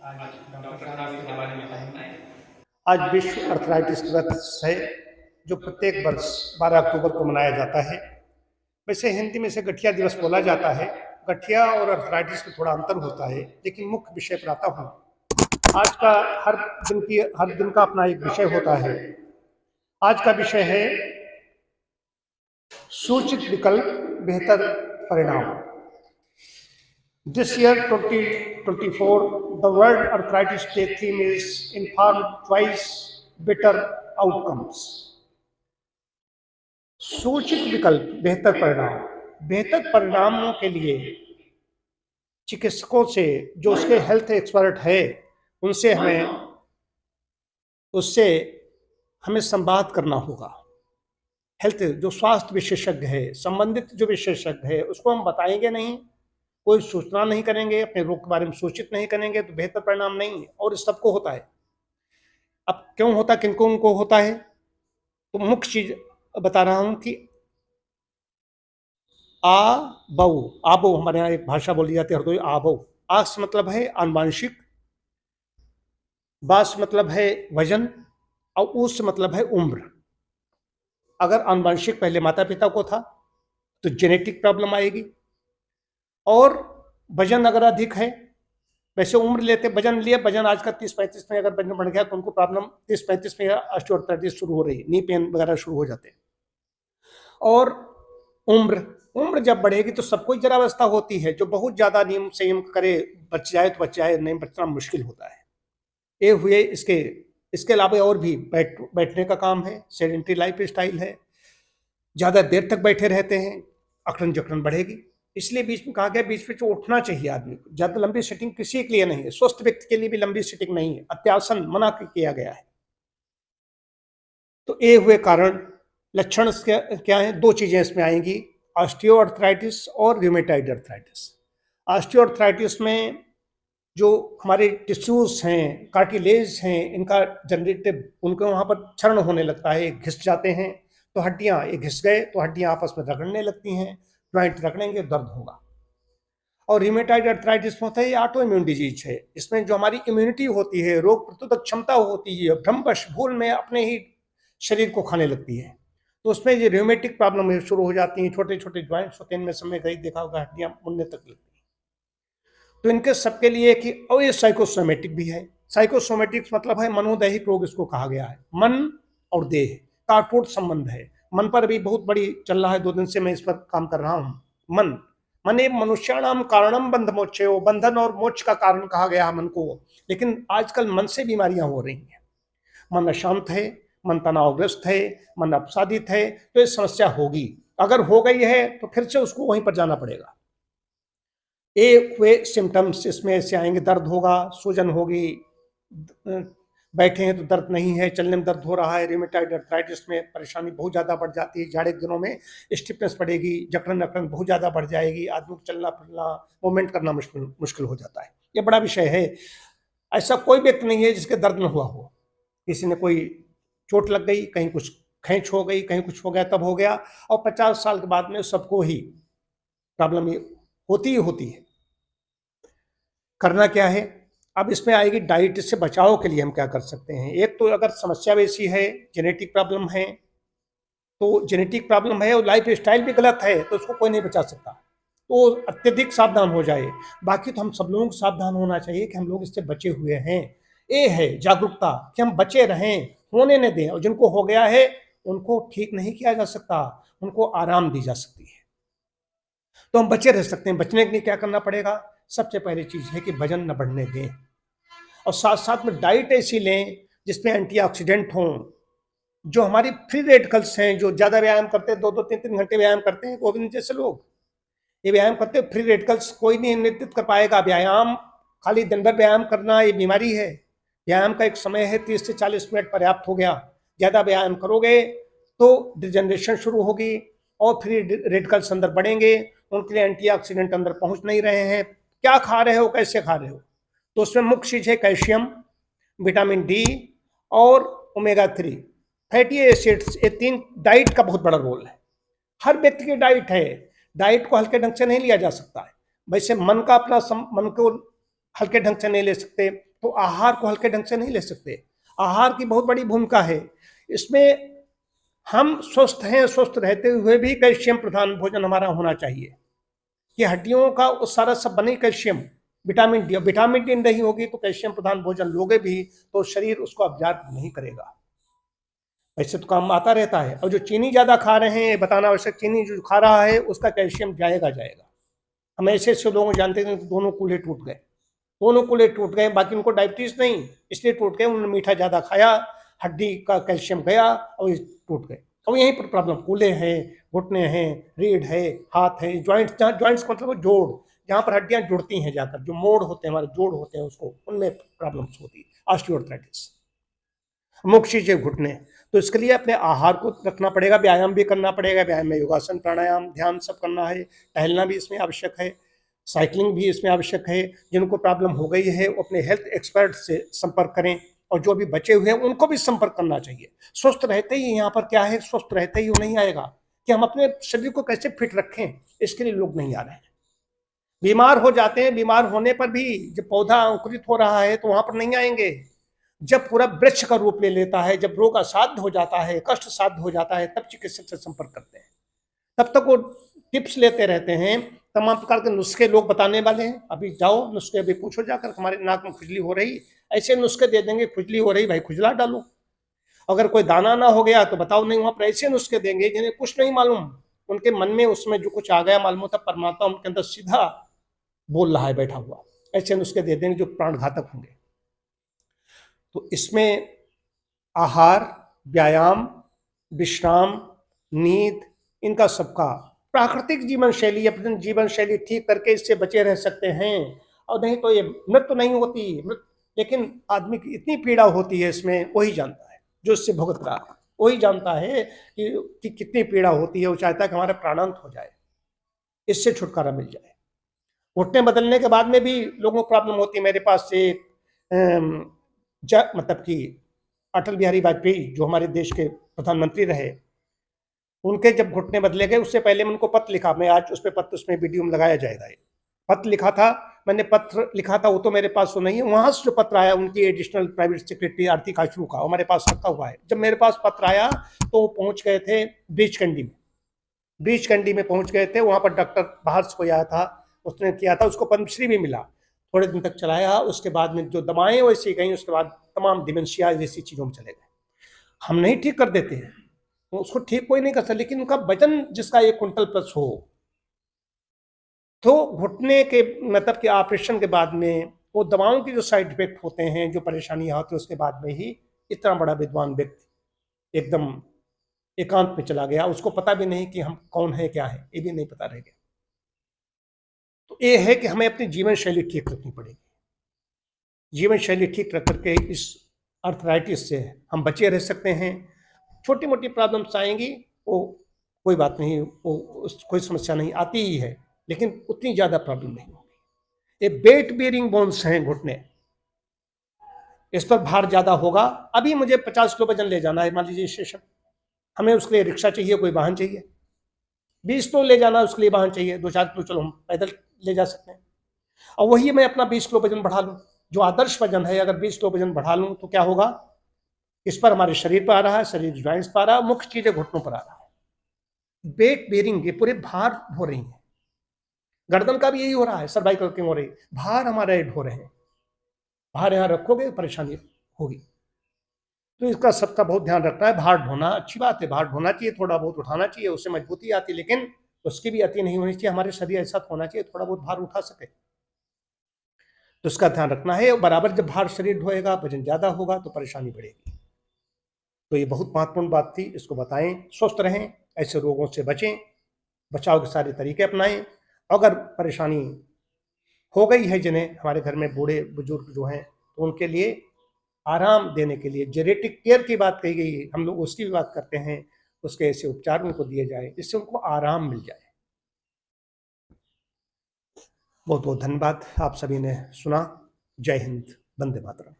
आज डॉक्टर साहब इसके बारे में बताएंगे। आज विश्व अर्थराइटिस दिवस है, जो प्रत्येक वर्ष 12 अक्टूबर को मनाया जाता है। वैसे हिंदी में इसे गठिया दिवस बोला जाता है। गठिया और अर्थराइटिस में थोड़ा अंतर होता है, लेकिन मुख्य विषय पर आता हूँ। आज का हर दिन का अपना एक विषय होता है। आज का विषय है सूचित विकल्प, बेहतर परिणाम। This year, 2024, the World Arthritis Day theme is Informed Choice, Better Outcomes. सूचित विकल्प, बेहतर परिणाम। बेहतर परिणामों के लिए चिकित्सकों से, जो उसके हेल्थ एक्सपर्ट है, उससे हमें संवाद करना होगा। हेल्थ जो स्वास्थ्य विशेषज्ञ है, संबंधित जो विशेषज्ञ है, उसको हम बताएंगे नहीं, कोई सूचना नहीं करेंगे, अपने रोग के बारे में सूचित नहीं करेंगे, तो बेहतर परिणाम नहीं है। और इस सबको होता है। अब क्यों होता, किनको उनको होता है, तो मुख्य चीज बता रहा हूं कि आबो, हमारे यहाँ एक भाषा बोली जाती है हरदोई, आबो। आस मतलब है आनुवांशिक, बास मतलब है वजन, और उस मतलब है उम्र। अगर आनुवांशिक पहले माता पिता को था तो जेनेटिक प्रॉब्लम आएगी, और वजन अगर अधिक है, वैसे उम्र लेते वजन लिए, वजन आज का 30-35 में अगर वजन बढ़ गया तो उनको प्रॉब्लम 30-35 में ऑस्टियोआर्थराइटिस शुरू हो रही है, नी पेन वगैरह शुरू हो जाते हैं। और उम्र जब बढ़ेगी तो सबको जरा अवस्था होती है, जो बहुत ज्यादा नियम संयम करे बच जाए तो बच जाए, नहीं बचना मुश्किल होता है। ये हुए इसके अलावा और भी बैठने का काम है, सेडेंटरी लाइफ स्टाइल है, ज्यादा देर तक बैठे रहते हैं, अकड़न जकड़न बढ़ेगी। इसलिए बीच में कहा गया, बीच में उठना चाहिए आदमी को। ज्यादा लंबी सिटिंग किसी के लिए नहीं है, स्वस्थ व्यक्ति के लिए भी लंबी सिटिंग नहीं है, अत्यासन मना किया गया है। तो ये हुए कारण। लक्षण क्या है, दो चीजें इसमें आएंगी, ऑस्टियोआर्थराइटिस और रूमेटॉइड अर्थराइटिस। ऑस्टियोआर्थराइटिस में जो हमारे टिश्यूज हैं, कार्टिलेज हैं, इनका जनरेटिव, उनके वहां पर क्षरण होने लगता है, घिस जाते हैं, तो हड्डियां, ये घिस गए तो हड्डियां आपस में रगड़ने लगती हैं, ज्वाइंट रगड़ेंगे दर्द होगा। और रिमेटॉइड अर्थराइटिस में होता है, ये ऑटो इम्यून डिजीज है। इसमें जो हमारी इम्यूनिटी होती है, रोग प्रतिरोधक क्षमता होती है, भ्रमवश भूल में अपने ही शरीर को खाने लगती है, तो उसमें ये रियोमेटिक प्रॉब्लम शुरू हो जाती है। छोटे छोटे ज्वाइंट्स होते हैं, इनमें समय कहीं देखा होगा, हड्डियां मुड़ने तक लगती हैं। तो इनके सबके लिए कि, और ये साइकोसोमेटिक भी है। साइकोसोमेटिक मतलब है मनोदैहिक रोग, इसको कहा गया है। मन और देह का अटूट संबंध है। मन पर भी बहुत बड़ी चल रहा है, 2 दिन से मैं इस पर काम कर रहा हूं। मन मने मनुष्याणाम कारणम बंध मोक्षयो, बंधन और मोक्ष का कारण कहा गया मन को। लेकिन आजकल मन से बीमारियां हो रही हैं। मन अशांत है, मन तनावग्रस्त है, मन अवसादित है, तो ये समस्या होगी। अगर हो गई है तो फिर से उसको वहीं पर जाना पड़ेगा। एक वे सिम्टम्स इसमें ऐसे आएंगे, दर्द होगा, सूजन होगी, बैठे हैं तो दर्द नहीं है, चलने में दर्द हो रहा है। रिमेटॉइड अर्थराइटिस में परेशानी बहुत ज़्यादा बढ़ जाती है। जाड़े के दिनों में स्टिफनेस बढ़ेगी, जकड़न अकड़न बहुत ज़्यादा बढ़ जाएगी, आदमी को चलना फिरना, मूवमेंट करना मुश्किल हो जाता है। ये बड़ा विषय है। ऐसा कोई व्यक्ति नहीं है जिसके दर्द न हुआ हो। किसी ने कोई चोट लग गई, कहीं कुछ खींच हो गई, कहीं कुछ हो गया, तब हो गया। और 50 साल के बाद में सबको ही प्रॉब्लम होती ही होती है। करना क्या है, अब इसमें आएगी डाइट से बचाव के लिए हम क्या कर सकते हैं। एक तो अगर समस्या वैसी है, जेनेटिक प्रॉब्लम है, तो जेनेटिक प्रॉब्लम है और लाइफ स्टाइल भी गलत है, तो उसको कोई नहीं बचा सकता, तो अत्यधिक सावधान हो जाए। बाकी तो हम सब लोगों को सावधान होना चाहिए कि हम लोग इससे बचे हुए हैं। ये है जागरूकता कि हम बचे रहें, होने न दें। और जिनको हो गया है उनको ठीक नहीं किया जा सकता, उनको आराम दी जा सकती है, तो हम बचे रह सकते हैं। बचने के लिए क्या करना पड़ेगा, सबसे पहली चीज है कि वजन न बढ़ने दें, और साथ साथ में डाइट ऐसी लें जिसमें एंटीऑक्सीडेंट हों। जो हमारी फ्री रेडिकल्स हैं, जो ज्यादा व्यायाम करते हैं, 2-2, 3-3 घंटे व्यायाम करते हैं, गोविंद जैसे लोग, ये व्यायाम करते हैं, फ्री रेडिकल्स कोई नहीं नियंत्रित कर पाएगा। व्यायाम खाली दिन भर व्यायाम करना ये बीमारी है। व्यायाम का एक समय है, 30 से 40 मिनट पर्याप्त हो गया। ज्यादा व्यायाम करोगे तो डिजनरेशन शुरू होगी और फ्री रेडिकल्स अंदर बढ़ेंगे। उनके लिए एंटीऑक्सीडेंट अंदर पहुंच नहीं रहे हैं। क्या खा रहे हो, कैसे खा रहे हो, तो उसमें मुख्य चीज है कैल्शियम, विटामिन डी और ओमेगा 3 फैटी एसिड्स। ये 3 डाइट का बहुत बड़ा रोल है। हर व्यक्ति की डाइट है, डाइट को हल्के ढंग से नहीं लिया जा सकता है। वैसे मन का अपना मन को हल्के ढंग से नहीं ले सकते। तो आहार को हल्के ढंग से नहीं ले सकते। आहार की बहुत बड़ी भूमिका है इसमें। हम स्वस्थ हैं, स्वस्थ रहते हुए भी कैल्शियम प्रधान भोजन हमारा होना चाहिए कि हड्डियों का उस सारा सब बने calcium, vitamin D. Vitamin D नहीं होगी तो कैल्शियम प्रधान भोजन लोगे भी तो शरीर उसको अब्जॉर्ब नहीं करेगा। ऐसे तो काम आता रहता है। और जो चीनी ज्यादा खा रहे हैं, बताना आवश्यक, चीनी जो खा रहा है उसका कैल्शियम जाएगा। हम ऐसे ऐसे लोग जानते हैं दोनों कूल्हे टूट गए, दोनों कूल्हे टूट गए, बाकी उनको डायबिटीज नहीं इसलिए टूट गए, उन्होंने मीठा ज्यादा खाया, हड्डी का कैल्शियम गया और टूट गए। और यहीं पर प्रॉब्लम, कूल्हे हैं, घुटने हैं, रीढ़ है, हाथ है, ज्वाइंट्स, जहाँ ज्वाइंट्स मतलब जोड़, जहाँ पर हड्डियां जुड़ती हैं जाकर, जो मोड़ होते हैं हमारे जोड़ होते हैं उसको, उनमें प्रॉब्लम्स होती है, ऑस्टियोआर्थराइटिस। मुख्य चीज है घुटने। तो इसके लिए अपने आहार को रखना पड़ेगा, व्यायाम भी करना पड़ेगा। व्यायाम में योगासन, प्राणायाम, ध्यान सब करना है, टहलना भी इसमें आवश्यक है, साइकिलिंग भी इसमें आवश्यक है। जिनको प्रॉब्लम हो गई है वो अपने हेल्थ एक्सपर्ट से संपर्क करें, और जो भी बचे हुए हैं उनको भी संपर्क करना चाहिए। स्वस्थ रहते ही, यहाँ पर क्या है, स्वस्थ रहते ही वो नहीं आएगा कि हम अपने शरीर को कैसे फिट रखें, इसके लिए लोग नहीं आ रहे हैं। बीमार हो जाते हैं, बीमार होने पर भी जब पौधा अंकुरित हो रहा है तो वहां पर नहीं आएंगे। जब पूरा वृक्ष का रूप ले लेता है, जब रोग असाध्य हो जाता है, कष्ट साध्य हो जाता है, तब चिकित्सक से संपर्क करते हैं। तब तक वो टिप्स लेते रहते हैं, तमाम प्रकार के नुस्खे लोग बताने वाले हैं। अभी जाओ नुस्खे, अभी पूछो जाकर, हमारे नाक में खुजली हो रही, ऐसे नुस्खे दे देंगे, खुजली हो रही भाई खुजला डालो। अगर कोई दाना ना हो गया तो बताओ, नहीं, वहां पर ऐसे नुस्खे देंगे जिन्हें कुछ नहीं मालूम, उनके मन में उसमें जो कुछ आ गया मालूम होता, परमात्मा उनके अंदर सीधा बोल रहा है बैठा हुआ। ऐसे नुस्खे दे देंगे जो प्राण घातक होंगे। तो इसमें आहार, व्यायाम, विश्राम, नींद, इनका सबका, प्राकृतिक जीवन शैली, अपनी जीवन शैली ठीक करके इससे बचे रह सकते हैं। और नहीं तो ये मृत्यु नहीं होती, लेकिन आदमी की इतनी पीड़ा होती है इसमें, वही जानता है, जो इससे भुगत रहा है वही जानता है कि कितनी पीड़ा होती है। वो चाहता है कि हमारा प्राणांत हो जाए, इससे छुटकारा मिल जाए। घुटने बदलने के बाद में भी लोगों को प्रॉब्लम होती है। मेरे पास से मतलब कि अटल बिहारी वाजपेयी जो हमारे देश के प्रधानमंत्री रहे, उनके जब घुटने बदले गए उससे पहले मैं उनको पत्र लिखा, मैं आज उस पर पत्र, उसमें वीडियो में लगाया जाएगा, ये पत्र लिखा था मैंने, पत्र लिखा था, वो तो मेरे पास तो नहीं है। वहां से जो पत्र आया उनकी एडिशनल प्राइवेट सेक्रेटरी आरती काचरू का, हमारे पास रखा हुआ है। जब मेरे पास पत्र आया तो वो पहुंच गए थे ब्रीच कंडी में, ब्रीच कंडी में पहुंच गए थे। वहां पर डॉक्टर बाहर से कोई आया था, उसने किया था, उसको पद्मश्री भी मिला। थोड़े दिन तक चलाया, उसके बाद में जो दवाएं वैसी गई, उसके बाद तमाम डिमेंशिया जैसी चीजों में चले गए। हम नहीं ठीक कर देते हैं, तो उसको ठीक कोई नहीं कर सकता, लेकिन उनका वजन जिसका 1 क्विंटल प्लस हो, तो घुटने के मतलब कि ऑपरेशन के बाद में वो दवाओं के जो साइड इफेक्ट होते हैं, जो परेशानियां होती है, उसके बाद में ही इतना बड़ा विद्वान व्यक्ति एकदम एकांत में चला गया, उसको पता भी नहीं कि हम कौन है, क्या है, ये भी नहीं पता रह गया। तो ये है कि हमें अपनी जीवन शैली ठीक रखनी पड़ेगी। जीवन शैली ठीक रख करके इस अर्थराइटिस से हम बचे रह सकते हैं। छोटी मोटी प्रॉब्लम्स आएंगी, वो कोई बात नहीं, वो कोई समस्या नहीं, आती ही है, लेकिन उतनी ज्यादा प्रॉब्लम नहीं होगी। ये वेट बेयरिंग बोन्स हैं घुटने, इस पर भार ज्यादा होगा। अभी मुझे 50 किलो वजन ले जाना है, मान लीजिए स्टेशन, हमें उसके लिए रिक्शा चाहिए, कोई वाहन चाहिए। 20 किलो ले जाना, उसके लिए वाहन चाहिए। 2-4 किलो चलो हम पैदल ले जा सकते हैं। और वही मैं अपना 20 किलो वजन बढ़ा लूँ, जो आदर्श वजन है, अगर 20 किलो वजन बढ़ा लूँ तो क्या होगा, इस पर हमारे शरीर पर आ रहा है, शरीर ज्वाइंट्स पर आ रहा है, मुख्य चीजें घुटनों पर आ रहा है। वेट बेयरिंग, ये पूरे भार हो रही है। गर्दन का भी यही हो रहा है, सर्वाइकल की हो रही, भार हमारे ढो रहे हैं। भार यहाँ रखोगे परेशानी होगी। तो इसका सबका बहुत ध्यान रखना है। भार ढोना अच्छी बात है, भार ढोना चाहिए, थोड़ा बहुत उठाना चाहिए, उससे मजबूती आती है, लेकिन उसकी भी अति नहीं होनी चाहिए। हमारे शरीर ऐसा होना चाहिए थोड़ा बहुत भार उठा सके, तो इसका ध्यान रखना है। बराबर जब भार शरीर ढोएगा, वजन ज्यादा होगा तो परेशानी बढ़ेगी। तो ये बहुत महत्वपूर्ण बात थी, इसको बताएं। स्वस्थ रहें, ऐसे रोगों से बचें, बचाव के सारे तरीके अपनाएं। अगर परेशानी हो गई है, जिन्हें हमारे घर में बूढ़े बुजुर्ग जो हैं, तो उनके लिए आराम देने के लिए जेनेटिक केयर की बात कही गई है, हम लोग उसकी भी बात करते हैं। उसके ऐसे उपचार उनको दिए जाए जिससे उनको आराम मिल जाए। बहुत बहुत धन्यवाद, आप सभी ने सुना। जय हिंद, वंदे मातरम।